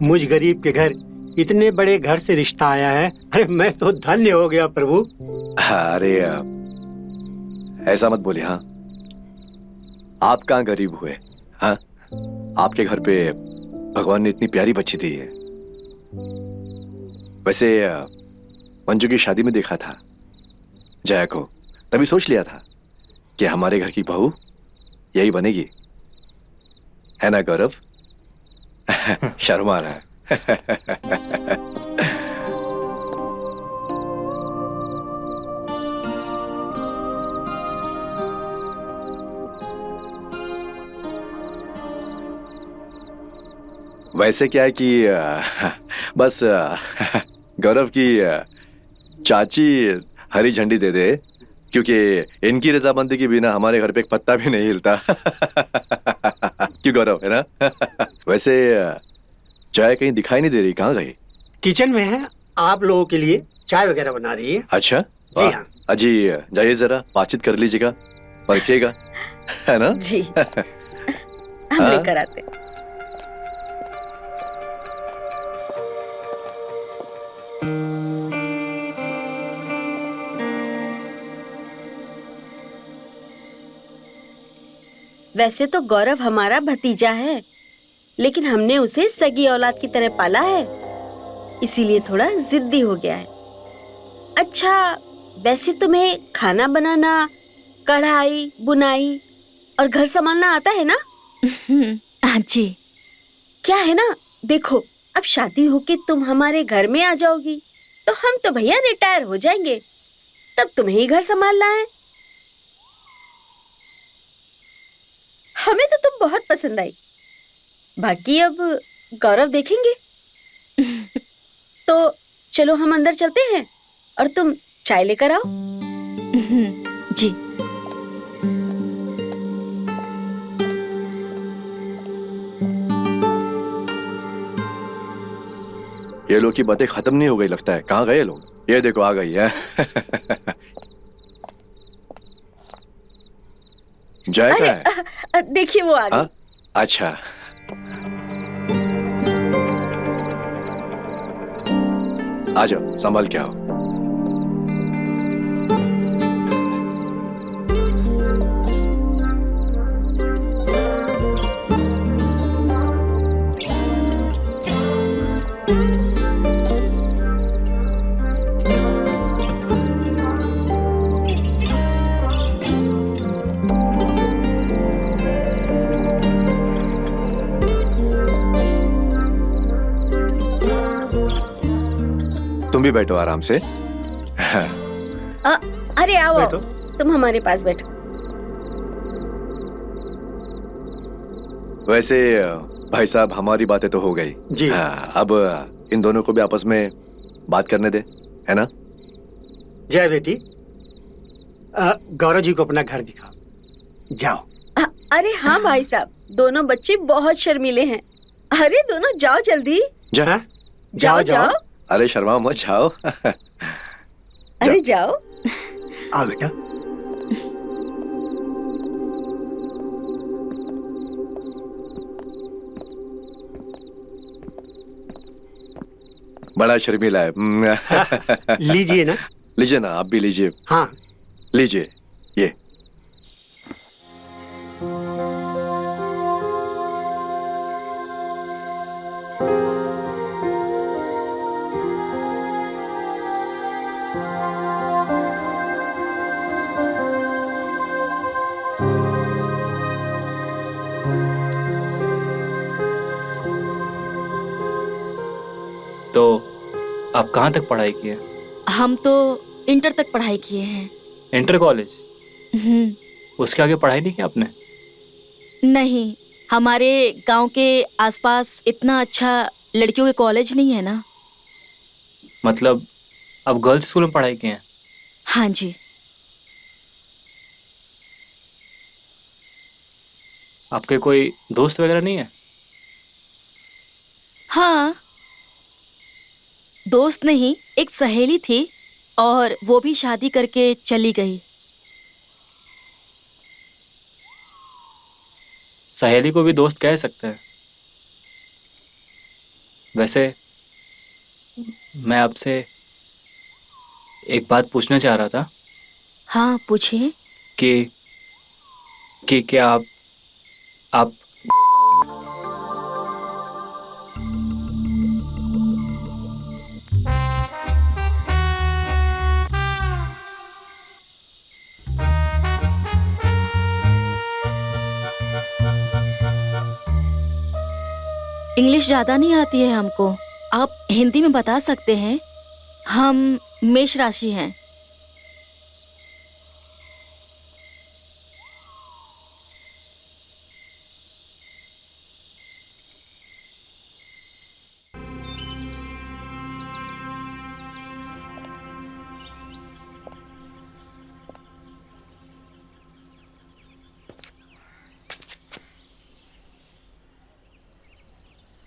मुझ गरीब के घर इतने बड़े घर से रिश्ता आया है। अरे मैं तो धन्य हो गया प्रभु। अरे ऐसा मत बोलिए। हाँ, आप कहाँ गरीब हुए? हाँ, आपके घर पे भगवान ने इतनी प्यारी बच्ची दी है। वैसे मंजू की शादी में देखा था जया को, तभी सोच लिया था कि हमारे घर की बहू यही बनेगी, है ना गौरव? शर्मा रहा है। वैसे क्या है कि बस गौरव की चाची हरी झंडी दे दे, क्योंकि इनकी रजामंदी के बिना हमारे घर पे एक पत्ता भी नहीं हिलता। क्यों गौरव, है ना? वैसे चाय कहीं दिखाई नहीं दे रही, कहाँ गई? किचन में है, आप लोगों के लिए चाय वगैरह बना रही है। अच्छा जी हाँ। अजी जाइए, जरा बातचीत कर लीजिएगा, परखिएगा, है ना? जी हम लेकर आते। वैसे तो गौरव हमारा भतीजा है, लेकिन हमने उसे सगी औलाद की तरह पाला है, इसीलिए थोड़ा जिद्दी हो गया है। अच्छा, वैसे तुम्हें खाना बनाना, कढ़ाई, बुनाई और घर संभालना आता है ना? हाँ जी। क्या है ना, देखो अब शादी होके तुम हमारे घर में आ जाओगी तो हम तो भैया रिटायर हो जाएंगे, तब तुम्हें ही घर संभालना है। हमें तो तुम बहुत पसंद आई, बाकी अब गौरव देखेंगे। तो चलो हम अंदर चलते हैं और तुम चाय लेकर आओ। जी। ये लोग की बातें खत्म नहीं हो गई लगता है। कहाँ गए लोग? ये देखो आ गई है। जय का है? देखिए वो आ गई। अच्छा, आ जाओ, संभाल के आओ। तुम भी बैठो आराम से। अरे आओ, बैठो। तुम हमारे पास बैठो। वैसे भाई साहब, हमारी बातें तो हो गई जी। अब इन दोनों को भी आपस में बात करने दे, है ना? जय बेटी, गौरव जी को अपना घर दिखाओ, जाओ। अरे हाँ भाई साहब, दोनों बच्चे बहुत शर्मीले हैं। अरे दोनों जाओ जल्दी। जा। जाओ जाओ। अरे शर्मा मत, जाओ। अरे जाओ। आओ बेटा। बड़ा शर्मीला है। लीजिए ना। लीजिए ना, आप भी लीजिए। हाँ लीजिए ये। तो आप कहाँ तक पढ़ाई की है? हम तो इंटर तक पढ़ाई किए हैं। Inter college? उसके आगे पढ़ाई नहीं की आपने? नहीं, हमारे गांव के आसपास इतना अच्छा लड़कियों के कॉलेज नहीं है ना। मतलब आप गर्ल्स स्कूल में पढ़ाई की हैं? हाँ जी। आपके कोई दोस्त वगैरह नहीं है? हाँ, दोस्त नहीं, एक सहेली थी और वो भी शादी करके चली गई। सहेली को भी दोस्त कह सकते हैं। वैसे मैं आपसे एक बात पूछना चाह रहा था हाँ पूछिए। कि क्या आप इंग्लिश ज़्यादा नहीं आती है हमको, आप हिंदी में बता सकते हैं। हम मेष राशि हैं।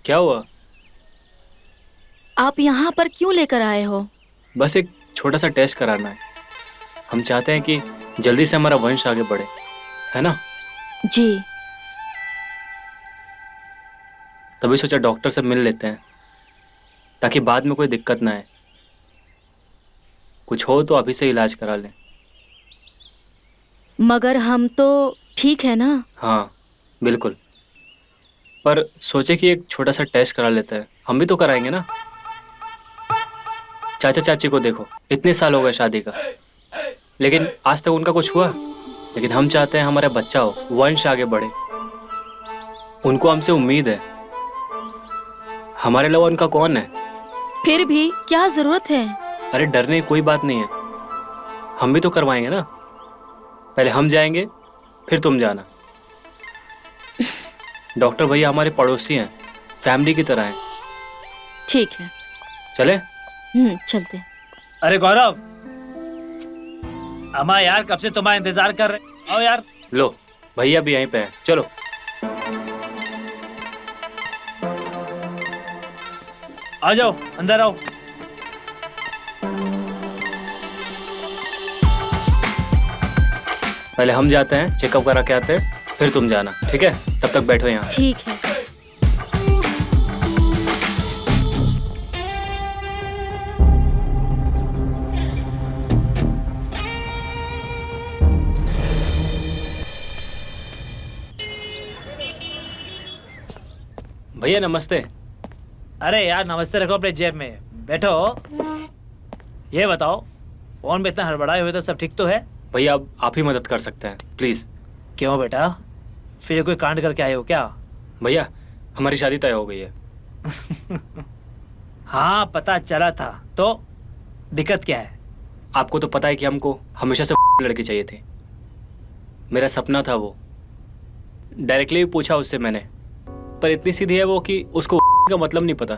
क्या हुआ? आप यहाँ पर क्यों लेकर आए हो? बस एक छोटा सा टेस्ट कराना है। हम चाहते हैं कि जल्दी से हमारा वंश आगे बढ़े, है ना? जी। तभी सोचा डॉक्टर से मिल लेते हैं ताकि बाद में कोई दिक्कत ना आए। कुछ हो तो अभी से इलाज करा लें। मगर हम तो ठीक है ना? हाँ बिल्कुल, पर सोचे कि एक छोटा सा टेस्ट करा लेते हैं। हम भी तो कराएंगे ना। चाचा चाची को देखो, इतने साल हो गए शादी का, लेकिन आज तक उनका कुछ हुआ। लेकिन हम चाहते हैं हमारा बच्चा हो, वंश आगे बढ़े। उनको हमसे उम्मीद है, हमारे अलावा उनका कौन है? फिर भी क्या जरूरत है? अरे डरने की कोई बात नहीं है, हम भी तो करवाएंगे ना। पहले हम जाएंगे फिर तुम जाना। डॉक्टर भैया हमारे पड़ोसी हैं, फैमिली की तरह हैं। ठीक है, चले? चलते हैं। अरे गौरव, अम्मा यार कब से तुम्हारा इंतजार कर रहे। आओ यार। लो भैया भी यहीं पे हैं, चलो। आ जाओ, अंदर आओ। पहले हम जाते हैं, चेकअप करा के आते हैं, फिर तुम जाना, ठीक है? तब तक बैठो यहाँ। ठीक है। भैया नमस्ते। अरे यार नमस्ते रखो अपने जेब में, बैठो। ये बताओ, फोन में इतना हड़बड़ाए हुए तो सब ठीक तो है? भैया अब आप ही मदद कर सकते हैं, प्लीज। क्यों बेटा, फिर कोई कांड करके आए हो क्या? भैया हमारी शादी तय हो गई है। हाँ पता चला था, तो दिक्कत क्या है? आपको तो पता है कि हमको हमेशा से लड़की चाहिए थी। मेरा सपना था वो। डायरेक्टली भी पूछा उससे मैंने, पर इतनी सीधी है वो कि उसको का मतलब नहीं पता।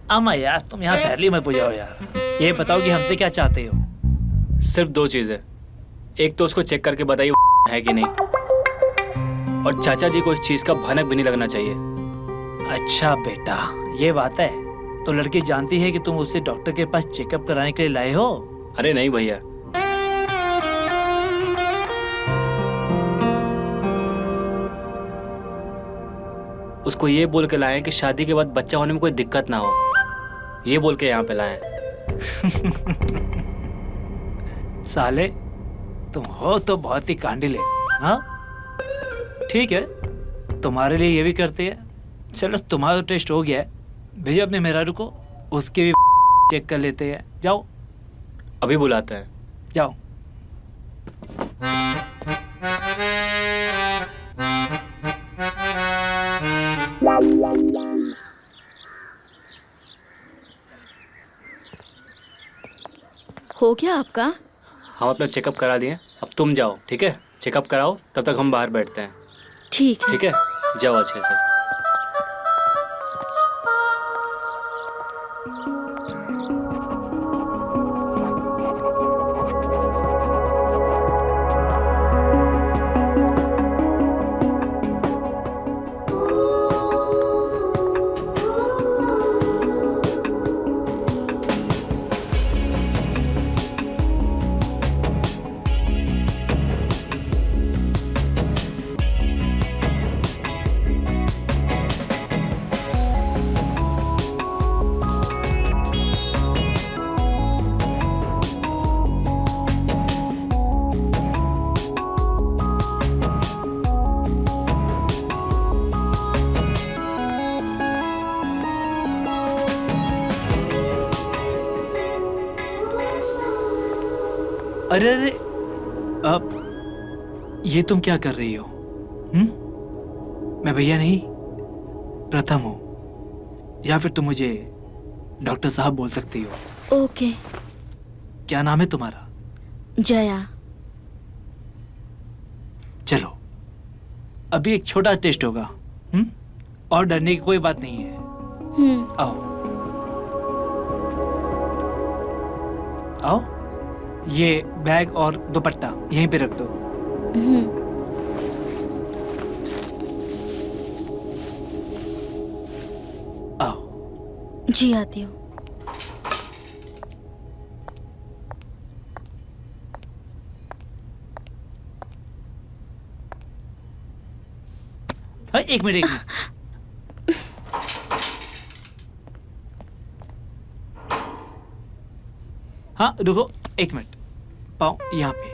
अम्मा यार तुम यहाँ पहले मत बुझाओ यार। ये बताओ कि हमसे क्या चाहते हो? सिर्फ दो चीज़ें। एक तो उसको चेक करके बताइए है कि नहीं, और चाचा जी को इस चीज़ का भनक भी नहीं लगना चाहिए। अच्छा बेटा, ये बात है। तो लड़की जानती है कि तुम उसे डॉक्टर के पास चेकअप कराने के लिए लाए हो? अरे नहीं भैया, उसको ये बोल के लाए कि शादी के बाद बच्चा होने में कोई दिक्कत ना हो। ये बोल के यहाँ पे लाए। साले तुम हो तो बहुत ही कांडिले। हाँ ठीक है, तुम्हारे लिए ये भी करते हैं। चलो तुम्हारा टेस्ट हो गया है, भेजो अपने मेहरारू को, उसके भी चेक कर लेते हैं। जाओ अभी बुलाते हैं। जाओ। हो गया आपका? हम अपना चेकअप करा दिए, अब तुम जाओ, ठीक है? चेकअप कराओ, तब तक हम बाहर बैठते हैं। ठीक है। ठीक है, जाओ अच्छे से। अरे अरे, अब ये तुम क्या कर रही हो? मैं भैया नहीं, प्रथम हूँ, या फिर तुम मुझे डॉक्टर साहब बोल सकती हो। ओके। क्या नाम है तुम्हारा? जया। चलो, अभी एक छोटा टेस्ट होगा, और डरने की कोई बात नहीं है। आओ आओ, ये बैग और दुपट्टा यहीं पे रख दो। आओ। जी आती हूँ। एक मिनट, एक मिनट। हाँ रुको, एक मिनट। पाँव यहाँ पे।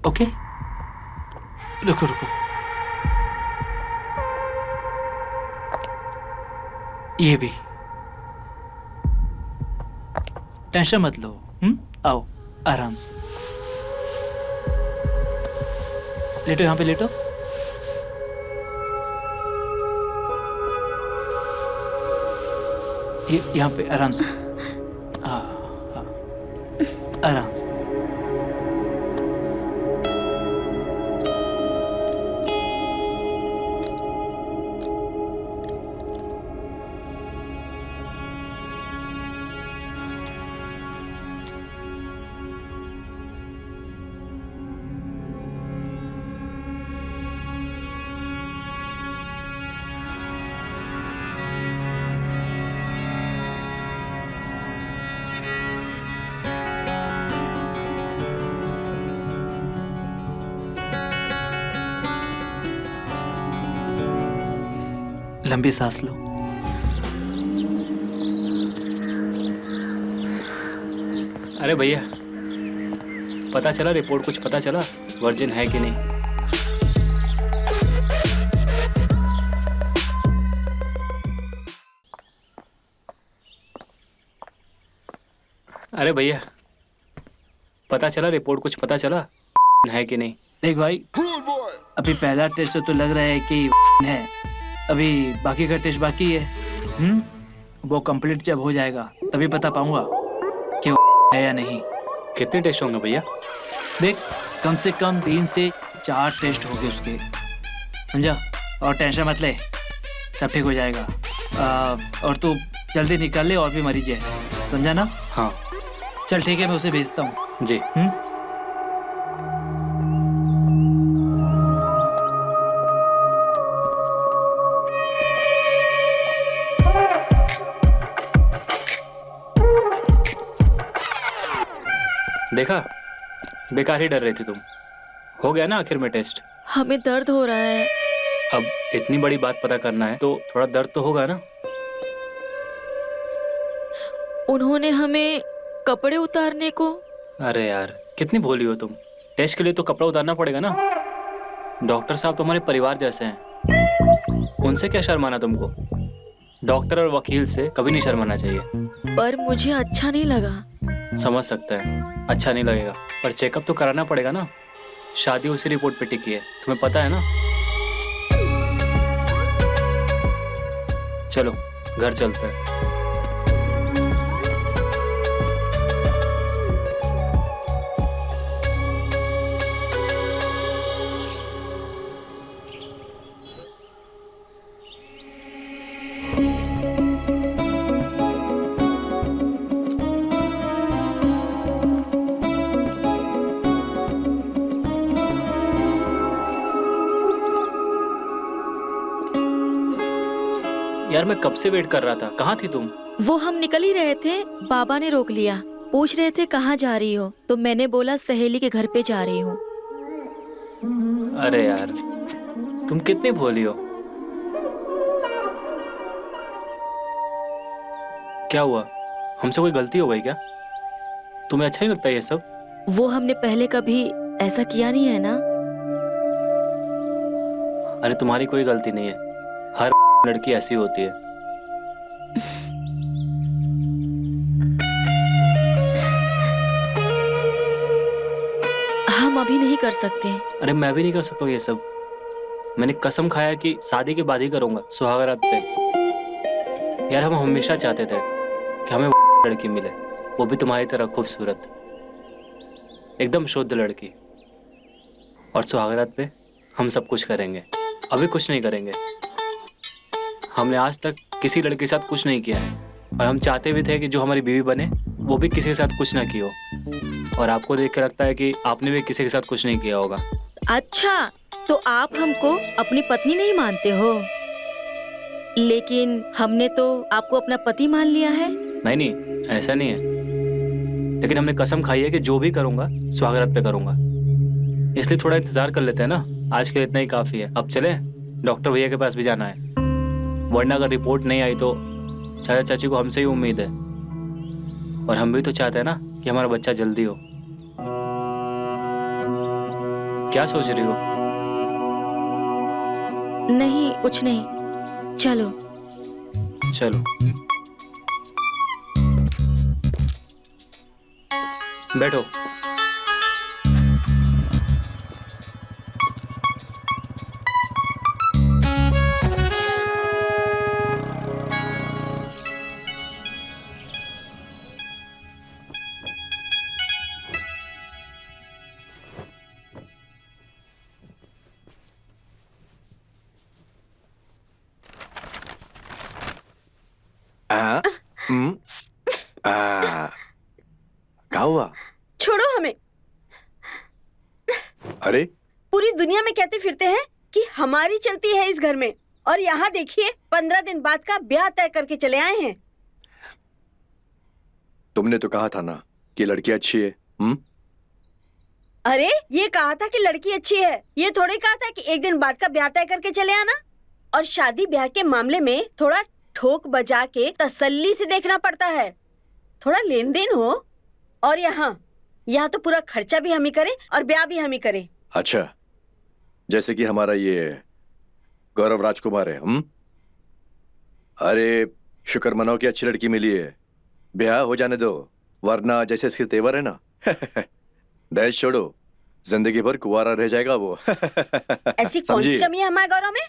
ओके, रुको रुको। ये भी। टेंशन मत लो। आओ आराम से लेटो, यहाँ पे लेटो। ये यहाँ पे आराम से। हाँ हाँ, आराम से। लंबी सांस लो। अरे भैया, पता चला रिपोर्ट? कुछ पता चला वर्जिन है कि नहीं? अरे भैया, पता चला रिपोर्ट? कुछ पता चला है कि नहीं? देख भाई, अभी पहला टेस्ट तो लग रहा है कि है, अभी बाकी का टेस्ट बाकी है। वो कंप्लीट जब हो जाएगा तभी पता पाऊंगा कि है या नहीं। कितने टेस्ट होंगे भैया? देख, कम से कम 3 से 4 टेस्ट होंगे उसके, समझा? और टेंशन मत ले, सब ठीक हो जाएगा। और तू जल्दी निकल ले, और भी मरीज है, समझा ना? हाँ चल ठीक है, मैं उसे भेजता हूँ। जी। देखा, बेकार ही डर रही थी तुम। हो गया ना आखिर में टेस्ट। हमें दर्द हो रहा है। अब इतनी बड़ी बात पता करना है तो थोड़ा दर्द तो होगा ना। उन्होंने हमें कपड़े उतारने को। अरे यार, कितनी भोली हो तुम। टेस्ट के लिए तो कपड़ा उतारना पड़ेगा ना। डॉक्टर साहब तुम्हारे परिवार जैसे हैं, उनसे क्या शर्माना तुमको। डॉक्टर और वकील से कभी नहीं शर्माना चाहिए। पर मुझे अच्छा नहीं लगा। समझ सकता है, अच्छा नहीं लगेगा, पर चेकअप तो कराना पड़ेगा ना। शादी उसी रिपोर्ट पे टिकी है, तुम्हें पता है ना। चलो घर चलते हैं। यार मैं कब से वेट कर रहा था, कहाँ थी तुम? वो हम निकल ही रहे थे, बाबा ने रोक लिया। पूछ रहे थे कहाँ जा रही हो, तो मैंने बोला सहेली के घर पे जा रही हूँ। अरे यार, तुम कितनी भोली हो। क्या हुआ, हमसे कोई गलती हो गई क्या? तुम्हें अच्छा नहीं लगता ये सब? वो हमने पहले कभी ऐसा किया नहीं है ना। अरे तुम्हारी कोई गलती नहीं है, हर लड़की ऐसी होती है। हम अभी नहीं कर सकते। अरे मैं भी नहीं कर सकता हूँ ये सब। मैंने कसम खाया कि शादी के बाद ही करूंगा, सुहागरात पे। यार हम हमेशा चाहते थे कि हमें लड़की मिले, वो भी तुम्हारी तरह खूबसूरत, एकदम शुद्ध लड़की। और सुहागरात पे हम सब कुछ करेंगे। अभी कुछ नहीं करेंगे। हमने आज तक किसी लड़के के साथ कुछ नहीं किया है, और हम चाहते भी थे कि जो हमारी बीवी बने वो भी किसी के साथ कुछ ना की हो। और आपको देख कर लगता है कि आपने भी किसी के साथ कुछ नहीं किया होगा। अच्छा, तो आप हमको अपनी पत्नी नहीं मानते हो, लेकिन हमने तो आपको अपना पति मान लिया है। नहीं नहीं, ऐसा नहीं है, लेकिन हमने कसम खाई है कि जो भी करूंगा सुहागरात पे करूंगा। इसलिए थोड़ा इंतजार कर लेते हैं ना, आज के लिए इतना ही काफी है। अब चले, डॉक्टर भैया के पास भी जाना है, वरना अगर रिपोर्ट नहीं आई तो चाचा चाची को हमसे ही उम्मीद है, और हम भी तो चाहते हैं ना कि हमारा बच्चा जल्दी हो। क्या सोच रही हो? नहीं, कुछ नहीं, चलो। चलो बैठो। क्या हुआ? छोड़ो हमें। अरे पूरी दुनिया में कहते फिरते हैं कि हमारी चलती है इस घर में, और यहाँ देखिए 15 दिन बाद का ब्याह तय करके चले आए हैं। तुमने तो कहा था ना कि लड़की अच्छी है। अरे ये कहा था कि लड़की अच्छी है, ये थोड़े कहा था कि एक दिन बाद का ब्याह तय करके चले आना। और शादी ब्याह के मामले में थोड़ा ठोक बजा के तसल्ली से देखना पड़ता है, थोड़ा लेन देन हो। और यहाँ तो पूरा खर्चा भी हम ही करें और ब्याह भी हम ही करें। अच्छा, जैसे कि हमारा ये गौरव राजकुमार है। अरे शुक्र मनाओ कि अच्छी लड़की मिली है, ब्याह हो जाने दो, वरना जैसे इसके तेवर है ना दहेज छोड़ो, जिंदगी भर कुंवारा रह जाएगा वो। ऐसी कौन सी कमी है हमारे गौरव में,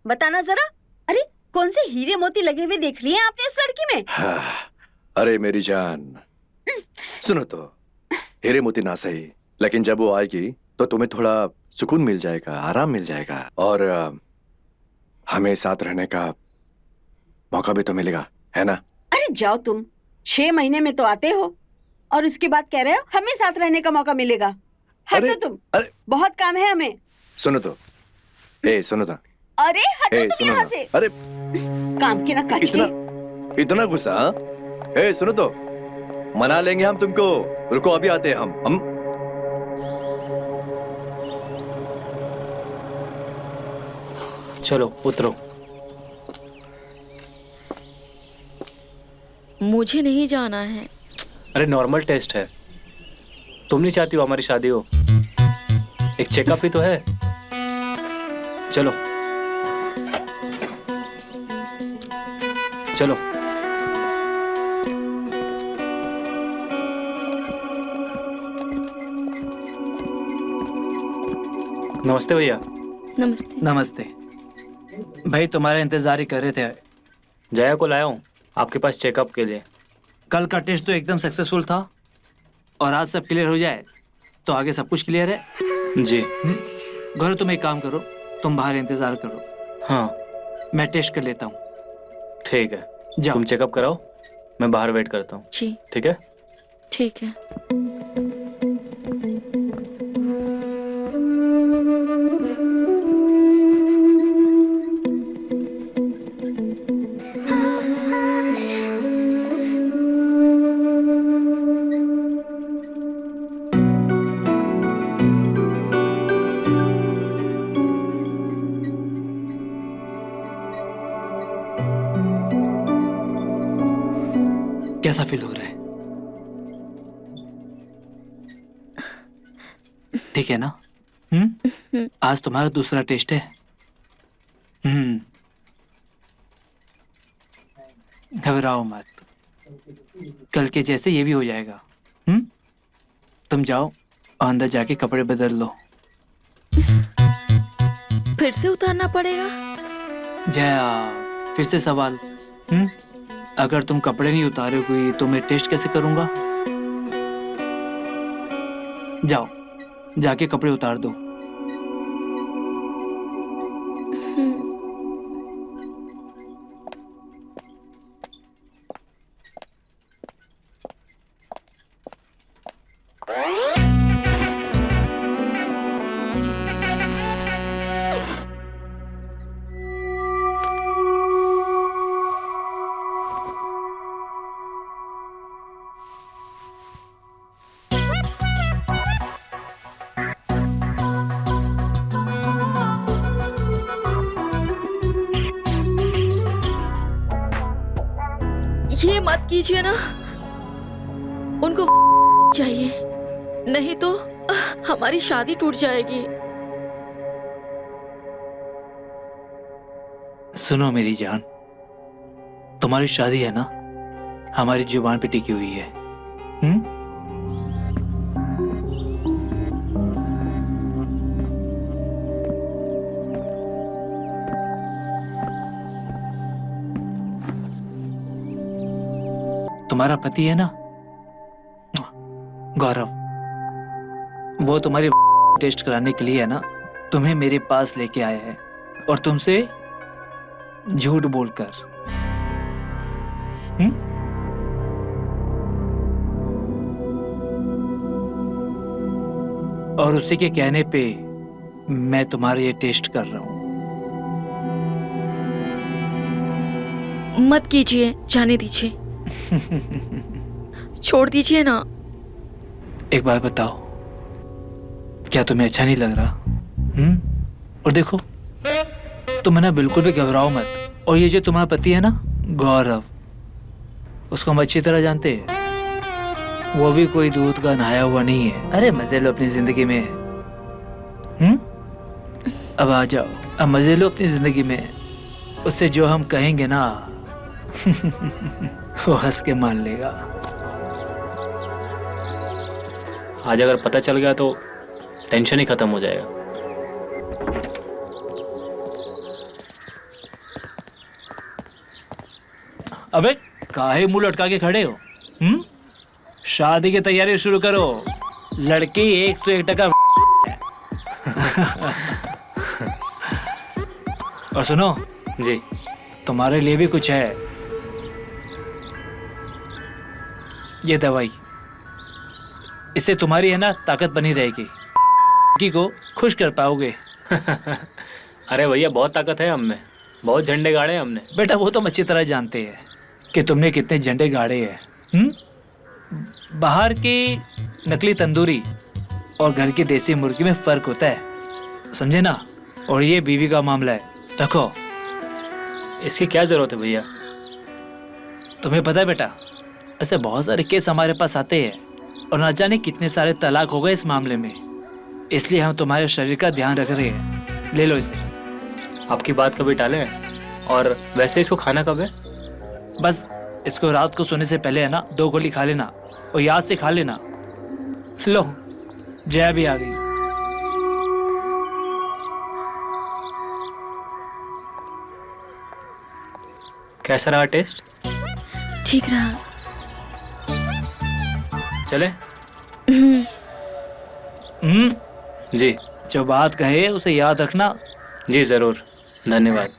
बताना जरा। अरे कौन से हीरे मोती लगे हुए देख लिए आपने उस लड़की में? अरे मेरी जान, सुनो तो, हीरे मोती ना सही, लेकिन जब वो आएगी तो तुम्हें थोड़ा सुकून मिल जाएगा, आराम मिल जाएगा, और हमें साथ रहने का मौका भी तो मिलेगा, है ना? अरे जाओ तुम, 6 महीने में तो आते हो और उसके बाद कह रहे हो हमें साथ रहने का मौका मिलेगा। हटो तुम, अरे बहुत काम है हमें। सुनो तो, सुनो तो, अरे हटो तुम यहाँ से। अरे काम के ना काज के। इतना गुस्सा? सुनो तो, मना लेंगे हम तुमको, रुको अभी आते हैं हम। चलो उतरो। मुझे नहीं जाना है। अरे नॉर्मल टेस्ट है, तुम नहीं चाहती हो हमारी शादी हो, एक चेकअप ही तो है। चलो चलो। नमस्ते भैया। नमस्ते। नमस्ते भाई, तुम्हारा इंतजार ही कर रहे थे। जया को लाया हूँ आपके पास चेकअप के लिए। कल का टेस्ट तो एकदम सक्सेसफुल था, और आज सब क्लियर हो जाए तो आगे सब कुछ क्लियर है जी। गौरव तुम एक काम करो, तुम बाहर इंतजार करो, हाँ मैं टेस्ट कर लेता हूँ। ठीक है, जाओ। तुम चेकअप कराओ, मैं बाहर वेट करता हूँ। जी ठीक है। ठीक है। कैसा फील हो रहा है? ठीक है ना? आज तुम्हारा दूसरा टेस्ट है। घबराओ मत, कल के जैसे ये भी हो जाएगा। तुम जाओ और अंदर जाके कपड़े बदल लो। फिर से उतारना पड़ेगा? जया, फिर से सवाल। अगर तुम कपड़े नहीं उतारोगी तो मैं टेस्ट कैसे करूंगा? जाओ, जाके कपड़े उतार दो। ये मत कीजिए ना, उनको चाहिए, नहीं तो हमारी शादी टूट जाएगी। सुनो मेरी जान, तुम्हारी शादी है ना, हमारी जुबान पे टिकी हुई है। तुम्हारा पति है ना गौरव, वो तुम्हारी टेस्ट कराने के लिए है ना, तुम्हें मेरे पास लेके आया है, और तुमसे झूठ बोलकर। और उसी के कहने पे मैं तुम्हारा ये टेस्ट कर रहा हूं। मत कीजिए, जाने दीजिए। छोड़ दीजिए ना। एक बात बताओ, क्या तुम्हें अच्छा नहीं लग रहा? और देखो, तुम है ना बिल्कुल भी घबराओ मत। और ये जो तुम्हारा पति है ना गौरव, उसको हम अच्छी तरह जानते हैं, वो भी कोई दूध का नहाया हुआ नहीं है। अरे मजे लो अपनी जिंदगी में। अब आ जाओ, अब मजे लो अपनी जिंदगी में। उससे जो हम कहेंगे ना वो हंस के मान लेगा। आज अगर पता चल गया तो टेंशन ही खत्म हो जाएगा। अबे काहे मुंह लटका के खड़े हो? शादी की तैयारी शुरू करो। लड़की 101% और सुनो जी। तुम्हारे लिए भी कुछ है। ये दवाई, इससे तुम्हारी है ना ताकत बनी रहेगी, लड़की को खुश कर पाओगे। अरे भैया, बहुत ताकत है हम में, बहुत झंडे गाड़े हैं हमने। बेटा वो तो हम अच्छी तरह जानते हैं कि तुमने कितने झंडे गाड़े हैं। बाहर की नकली तंदूरी और घर की देसी मुर्गी में फर्क होता है, समझे ना? और ये बीवी का मामला है, रखो। इसकी क्या जरूरत है भैया? तुम्हें पता है बेटा, ऐसे बहुत सारे केस हमारे पास आते हैं और न जाने कितने सारे तलाक हो गए इस मामले में। इसलिए हम तुम्हारे शरीर का ध्यान रख रहे हैं। ले लो इसे। आपकी बात कभी टाले? और वैसे इसको खाना कब है? बस इसको रात को सोने से पहले है ना 2 गोली खा लेना, और याद से खा लेना। लो, जया भी आ गई। कैसा रहा टेस्ट? ठीक रहा। चले? जी। जो बात कहे उसे याद रखना। जी जरूर, धन्यवाद।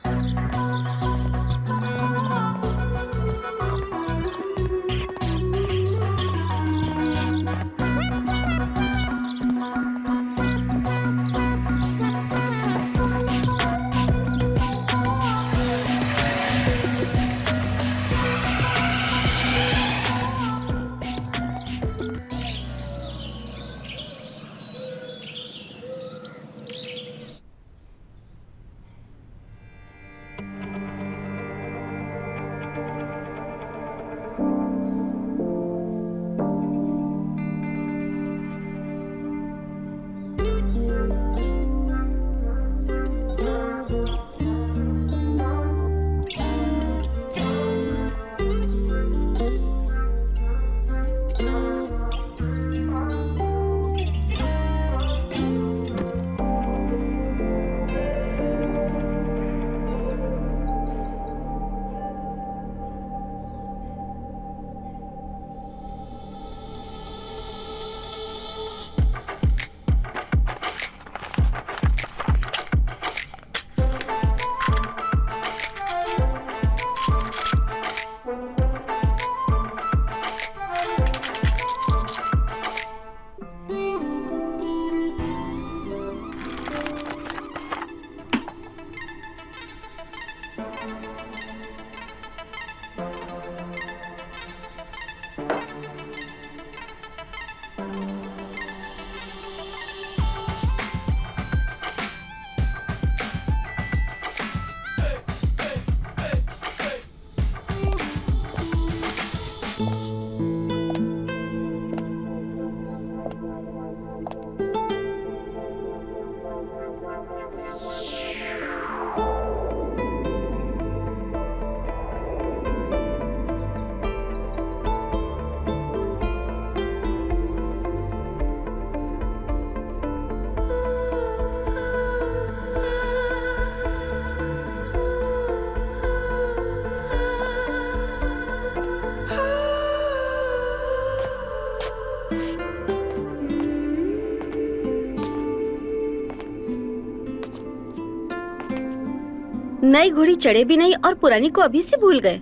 नई घोड़ी चढ़े भी नहीं और पुरानी को अभी से भूल गए।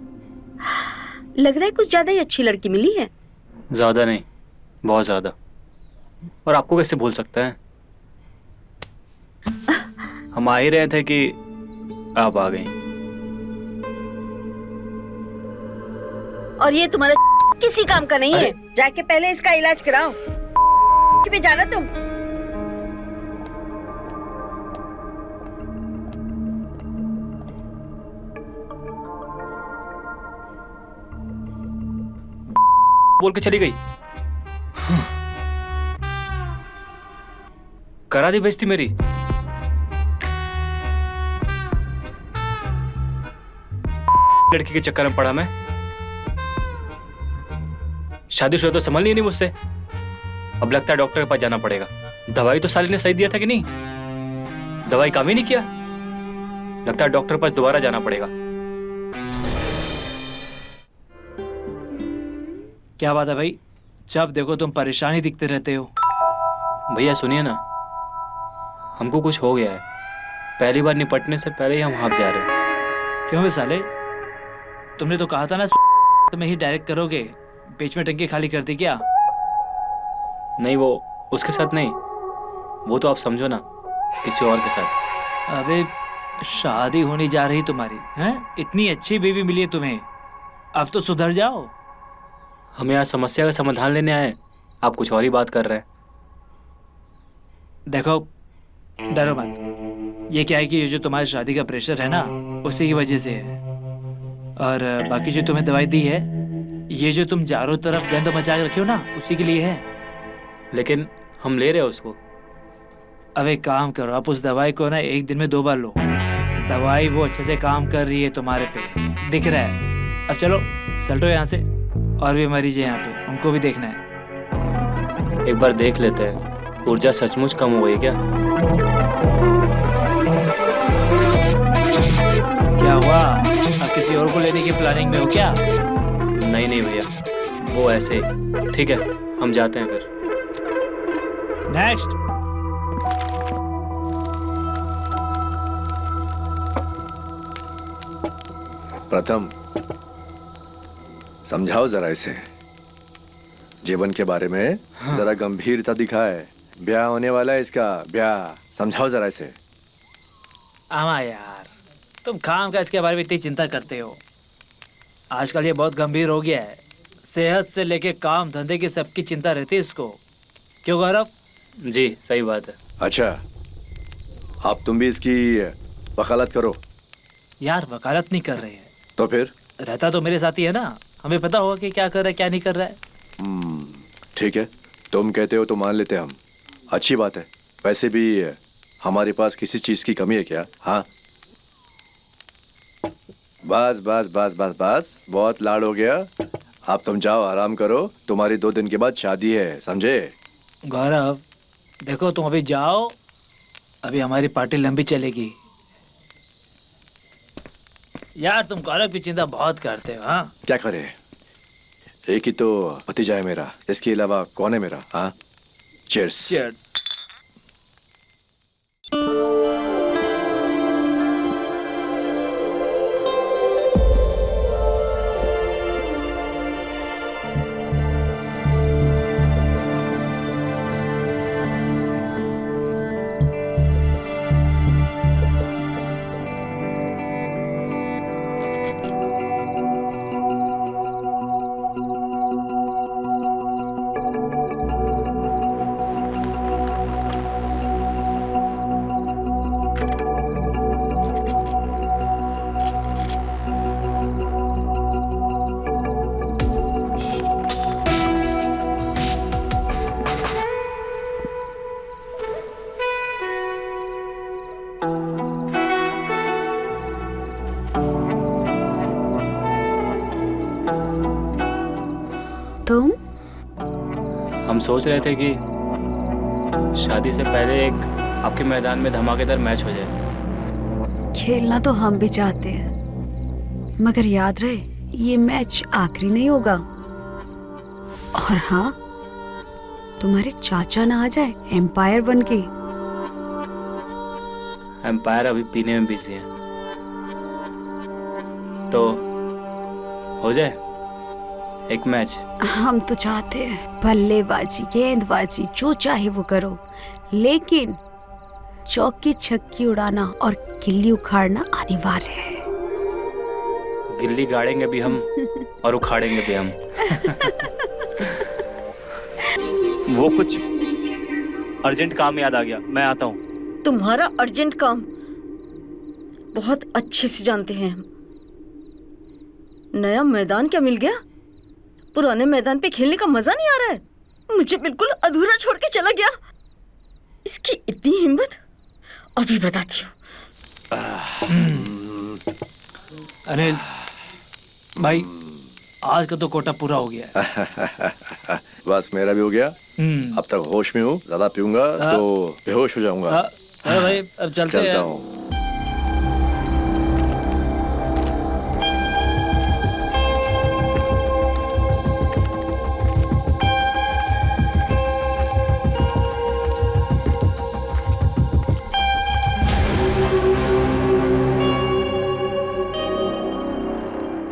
लग रहा है कुछ ज्यादा ही अच्छी लड़की मिली है। ज्यादा नहीं, बहुत ज्यादा। और आपको कैसे भूल सकते हैं? हम आ ही रहे थे कि आप आ गई। और ये तुम्हारा किसी काम का नहीं है। जाके पहले इसका इलाज कराओ। कि भी जाना तुम। बोल के चली गई। करा दी बेइज्जती मेरी। लड़की के चक्कर में पड़ा मैं। शादीशुदा तो संभल नहीं मुझसे। अब लगता है डॉक्टर के पास जाना पड़ेगा। दवाई तो साली ने सही दिया था कि नहीं? दवाई काम ही नहीं किया। लगता है डॉक्टर के पास दोबारा जाना पड़ेगा। क्या बात है भाई, जब देखो तुम परेशानी दिखते रहते हो। भैया सुनिए ना, हमको कुछ हो गया है। पहली बार निपटने से पहले ही हम हाफ जा रहे हैं। क्यों बे साले, तुमने तो कहा था ना तुम्हें ही डायरेक्ट करोगे, बीच में टंकी खाली कर दी क्या? नहीं, वो उसके साथ नहीं, वो तो आप समझो ना, किसी और के साथ। अबे शादी होने जा रही तुम्हारी हैं? इतनी अच्छी बेबी मिली है तुम्हें, अब तो सुधर जाओ। हम यहाँ समस्या का समाधान लेने आए, आप कुछ और ही बात कर रहे हैं। देखो डरो मत, ये क्या है कि ये जो तुम्हारी शादी का प्रेशर है ना, उसी की वजह से है। और बाकी जो तुम्हें दवाई दी है, ये जो तुम चारों तरफ गंद मचा के रखे हो ना, उसी के लिए है। लेकिन हम ले रहे हैं उसको। अब एक काम करो, आप उस दवाई को ना 1 दिन में 2 बार लो। दवाई वो अच्छे से काम कर रही है तुम्हारे पे, दिख रहा है। अब चलो चलटो यहाँ से, और भी मरीज है यहाँ पे, उनको भी देखना है। एक बार देख लेते हैं, ऊर्जा सचमुच कम हो गई क्या? क्या हुआ, अब किसी और को लेने की प्लानिंग में हो क्या? नहीं नहीं भैया, वो ऐसे ही। ठीक है, हम जाते हैं फिर। नेक्स्ट। प्रथम, समझाओ जरा इसे। जीवन के बारे में जरा गंभीरता दिखाए। ब्याह होने वाला है इसका, ब्याह। समझाओ जरा इसे। आमा यार, तुम काम काज के बारे में इतनी चिंता करते हो। आजकल ये बहुत गंभीर हो गया है। सेहत से लेके काम धंधे की सबकी चिंता रहती है इसको। क्यों गौरव? जी सही बात है। अच्छा, आप तुम भी इसकी वकालत करो। यार वकालत नहीं कर रहे हैं तो फिर? रहता तो मेरे साथ ही है ना, हमें पता होगा कि क्या कर रहा है क्या नहीं कर रहा है। ठीक है, तुम कहते हो तो मान लेते हम। अच्छी बात है। वैसे भी हमारे पास किसी चीज की कमी है क्या? हाँ, बस बस बस बस बस, बहुत लाड हो गया। अब तुम जाओ, आराम करो। तुम्हारी 2 दिन के बाद शादी है, समझे? गौरव देखो, तुम अभी जाओ, अभी हमारी पार्टी लंबी चलेगी। यार तुम गौरव की चिंता बहुत करते हो। हाँ क्या करे, एक ही तो भतीजा है मेरा, इसके अलावा कौन है मेरा? हाँ, चीयर्स। चीयर्स। तुम? हम सोच रहे थे कि शादी से पहले एक आपके मैदान में धमाकेदार मैच हो जाए। खेलना तो हम भी चाहते हैं, मगर याद रहे ये मैच आखिरी नहीं होगा। और हाँ, तुम्हारे चाचा ना आ जाए एम्पायर बनके। एम्पायर अभी पीने में बिजी है। तो हो जाए एक मैच। हम तो चाहते हैं बल्लेबाजी, गेंदबाजी, जो चाहे वो करो, लेकिन चौकी छक्की उड़ाना और गिल्ली उखाड़ना अनिवार्य है। गिल्ली गाड़ेंगे भी हम और उखाड़ेंगे भी हम। वो कुछ अर्जेंट काम याद आ गया, मैं आता हूँ। तुम्हारा अर्जेंट काम बहुत अच्छे से जानते हैं हम। नया मैदान क्या मिल गया? पुराने मैदान पे खेलने का मजा नहीं आ रहा है। मुझे बिल्कुल अधूरा छोड़ के चला गया। इसकी इतनी हिम्मत, अभी बताती हूँ। अनिल भाई, आज का तो कोटा पूरा हो गया है। बस मेरा भी हो गया। अब तक होश में हूँ, ज्यादा पीऊंगा तो बेहोश हो जाऊंगा। अरे भाई अब चलते हैं। चलता हूँ।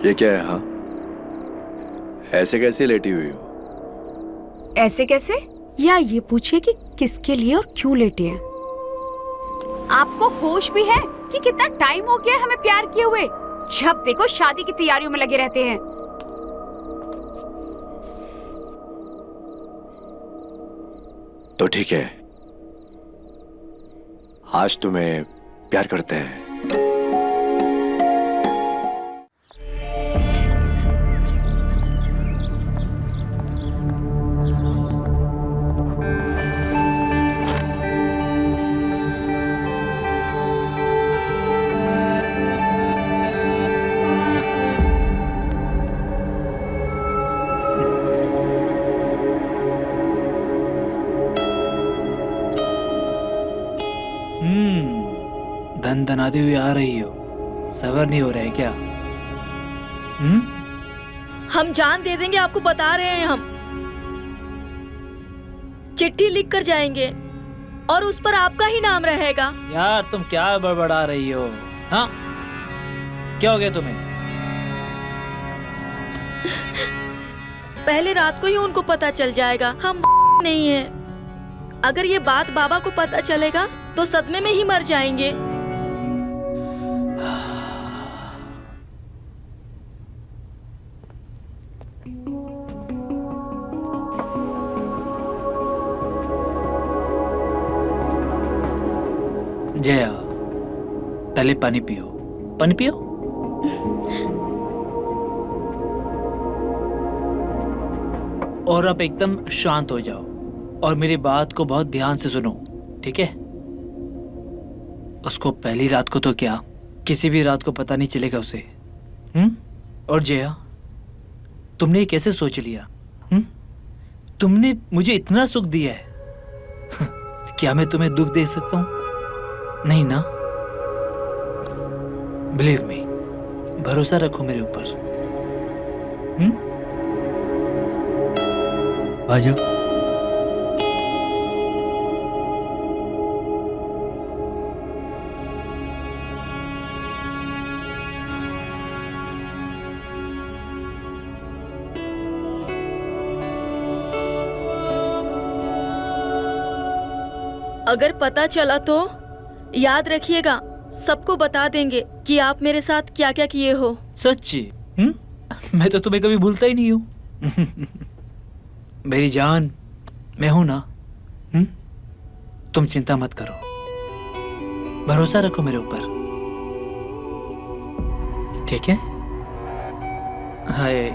ये क्या है? हाँ, ऐसे कैसे लेटी हुई हो? ऐसे कैसे? या ये पूछिए कि किसके लिए और क्यों लेटे हैं। आपको होश भी है कि कितना टाइम हो गया है हमें प्यार किए हुए? जब देखो शादी की तैयारियों में लगे रहते हैं। तो ठीक है, आज तुम्हें प्यार करते हैं। दनाती हुई आ रही हो, सबर नहीं हो रहा है क्या? हम जान दे देंगे, आपको बता रहे हैं। हम चिट्ठी लिख कर जाएंगे और उस पर आपका ही नाम रहेगा। यार तुम क्या बड़बड़ा रही हो? हाँ, क्या हो गया तुम्हें? पहले रात को ही उनको पता चल जाएगा हम नहीं है। अगर ये बात बाबा को पता चलेगा तो सदमे में ही मर जाएंगे। जया, पहले पानी पियो। पानी पियो। और अब एकदम शांत हो जाओ और मेरी बात को बहुत ध्यान से सुनो, ठीक है? उसको पहली रात को तो क्या, किसी भी रात को पता नहीं चलेगा उसे। और जया, तुमने ये कैसे सोच लिया? तुमने मुझे इतना सुख दिया है, क्या मैं तुम्हें दुख दे सकता हूं? नहीं ना? बिलीव मी, भरोसा रखो मेरे ऊपर। आ जाओ। अगर पता चला तो याद रखिएगा, सबको बता देंगे कि आप मेरे साथ क्या क्या किए हो। सच्ची? मैं तो तुम्हें कभी भूलता ही नहीं हूं। मेरी जान, मैं हूं ना। तुम चिंता मत करो, भरोसा रखो मेरे ऊपर, ठीक है? हाय,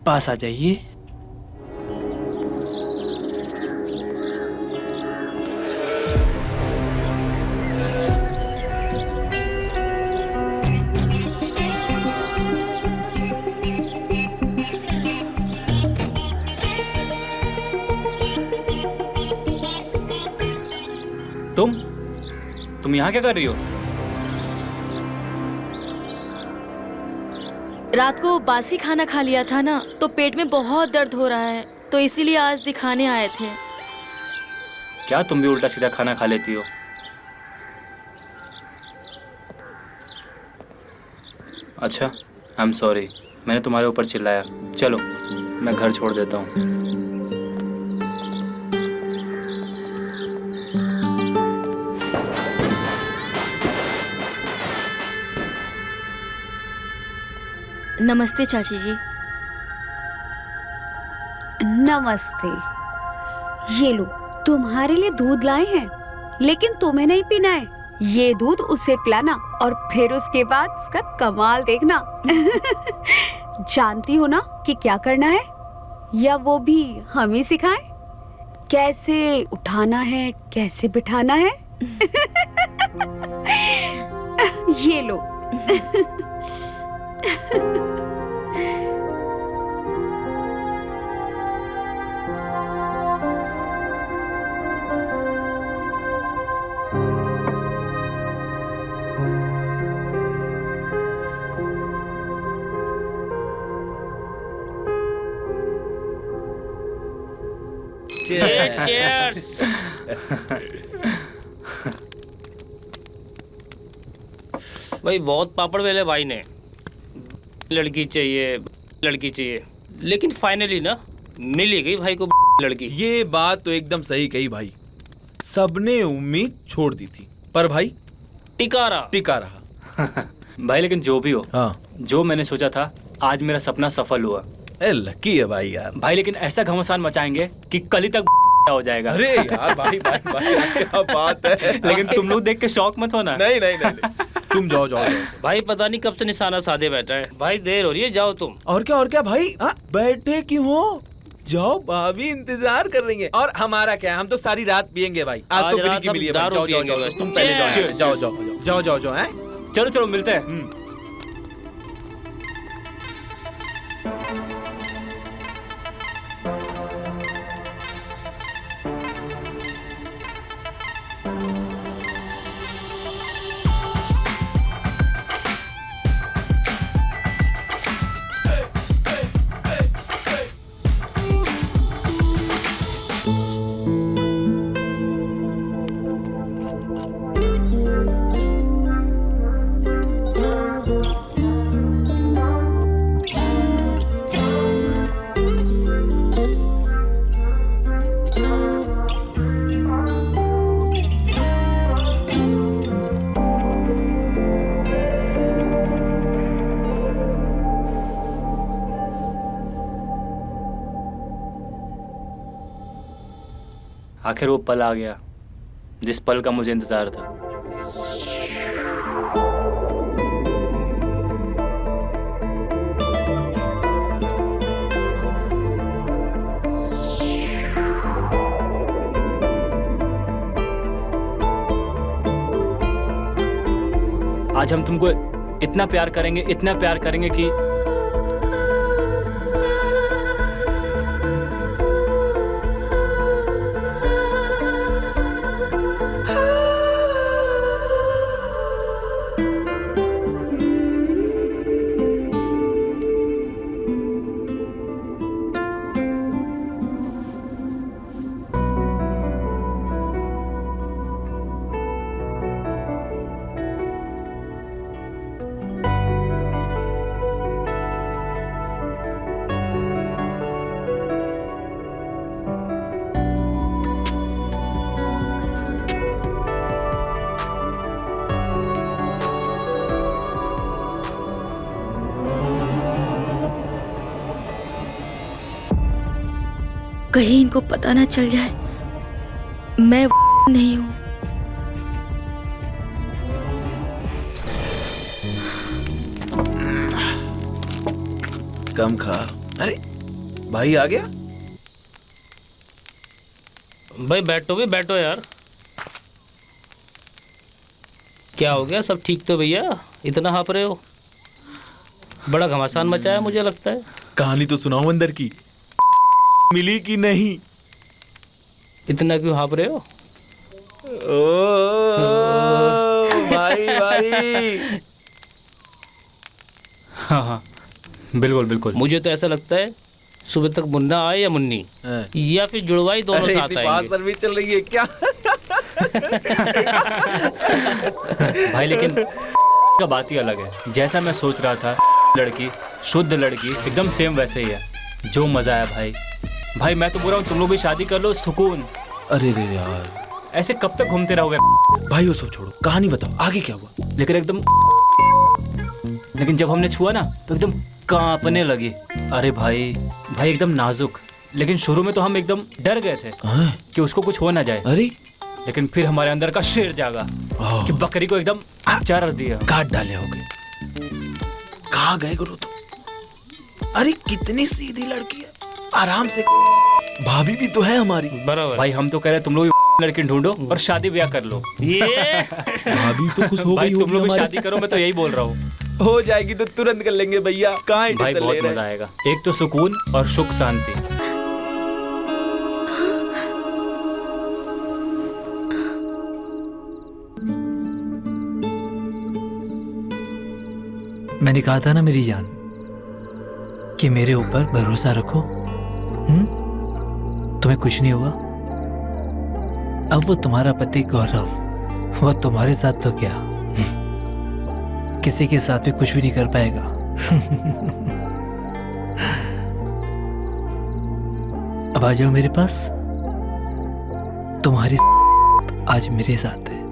पास आ जाइए। तुम यहाँ क्या कर रही हो? रात को बासी खाना खा लिया था ना, तो पेट में बहुत दर्द हो रहा है, तो इसीलिए आज दिखाने आए थे। क्या तुम भी उल्टा सीधा खाना खा लेती हो? अच्छा, आई एम सॉरी, मैंने तुम्हारे ऊपर चिल्लाया। चलो मैं घर छोड़ देता हूँ। नमस्ते चाची जी। नमस्ते। ये लो, तुम्हारे लिए दूध लाए हैं, लेकिन तुम्हें नहीं पीना है। ये दूध उसे पिलाना और फिर उसके बाद उसका कमाल देखना। जानती हो ना कि क्या करना है, या वो भी हम ही सिखाएं? कैसे उठाना है, कैसे बिठाना है। ये लो। भाई बहुत पापड़ बेले भाई ने, लड़की चाहिए लड़की चाहिए, लेकिन फाइनली ना मिल ही गई भाई को लड़की। ये बात तो एकदम सही कही भाई, सबने उम्मीद छोड़ दी थी पर भाई टिका रहा। भाई लेकिन जो भी हो, हाँ, जो मैंने सोचा था आज मेरा सपना सफल हुआ। लकी है भाई यार। भाई लेकिन ऐसा घमासान मचाएंगे कि कल ही तक हो जाएगा। अरे यार भाई भाई भाई क्या बात है। लेकिन तुम लोग देख के शौक मत होना। नहीं नहीं नहीं, तुम जाओ जाओ जाओ। भाई पता नहीं कब से निशाना साधे बैठा है। भाई देर हो रही है, जाओ तुम। और क्या भाई, बैठे क्यों हो, जाओ, भाभी इंतजार कर रही है। और हमारा क्या है, हम तो सारी रात पियेंगे भाई। आज तो फ्री की मिली है। जाओ जाओ जाओ, तुम पहले जाओ जाओ जाओ जाओ जाओ हैं। चलो चलो मिलते हैं। आखिर वो पल आ गया जिस पल का मुझे इंतजार था। आज हम तुमको इतना प्यार करेंगे कि कहीं इनको पता ना चल जाए मैं नहीं हूं। कम खा। अरे भाई आ गया। भाई बैठो यार। क्या हो गया, सब ठीक तो भैया? इतना हाँप रहे हो, बड़ा घमासान मचा है मुझे लगता है। कहानी तो सुनाओ अंदर की, मिली कि नहीं? इतना क्यों हाँप रहे हो? भाई हाँ बिल्कुल बिल्कुल। मुझे तो ऐसा लगता है सुबह तक मुन्ना आए या मुन्नी, या फिर जुड़वाई दोनों साथ आएंगे। सर्विस चल रही है क्या? भाई लेकिन का बात ही अलग है। जैसा मैं सोच रहा था, लड़की शुद्ध लड़की एकदम सेम वैसे ही है। जो मजा आया भाई। भाई मैं तो बोल रहा हूँ तुम लोग भी शादी कर लो, सुकून। अरे रे यार, ऐसे कब तक घूमते रहोगे? भाई वो सब छोड़ो, कहानी बताओ आगे क्या हुआ। लेकिन जब हमने छुआ ना तो एकदम कांपने लगी। अरे भाई एकदम नाजुक। लेकिन शुरू में तो हम एकदम डर गए थे कि उसको कुछ हो ना जाए। अरे लेकिन फिर हमारे अंदर का शेर जागा कि बकरी को एकदम चार दिया, काट डाले होगे। कहाँ गए गुरु तो? अरे कितनी सीधी लड़की है, आराम से। भाभी भी तो है हमारी। बराबर भाई हम तो कह रहे तुम लोग लड़की ढूंढो और शादी ब्याह कर लो। ये भाभी तो कुछ हो भाई गई तुम लोग भी हमारी। शादी करो, मैं तो यही बोल रहा हूँ। हो जाएगी तो तुरंत कर लेंगे भैया, कहाँ भाई टेंशन बहुत ले रहे मजा हैं। आएगा। एक तो सुकून और सुख शांति। मैंने कहा था ना मेरी जान कि मेरे ऊपर भरोसा रखो। तुम्हें कुछ नहीं होगा। अब वो तुम्हारा पति गौरव, वो तुम्हारे साथ तो क्या, किसी के साथ भी कुछ भी नहीं कर पाएगा। अब आ जाओ मेरे पास। तुम्हारी आज मेरे साथ है।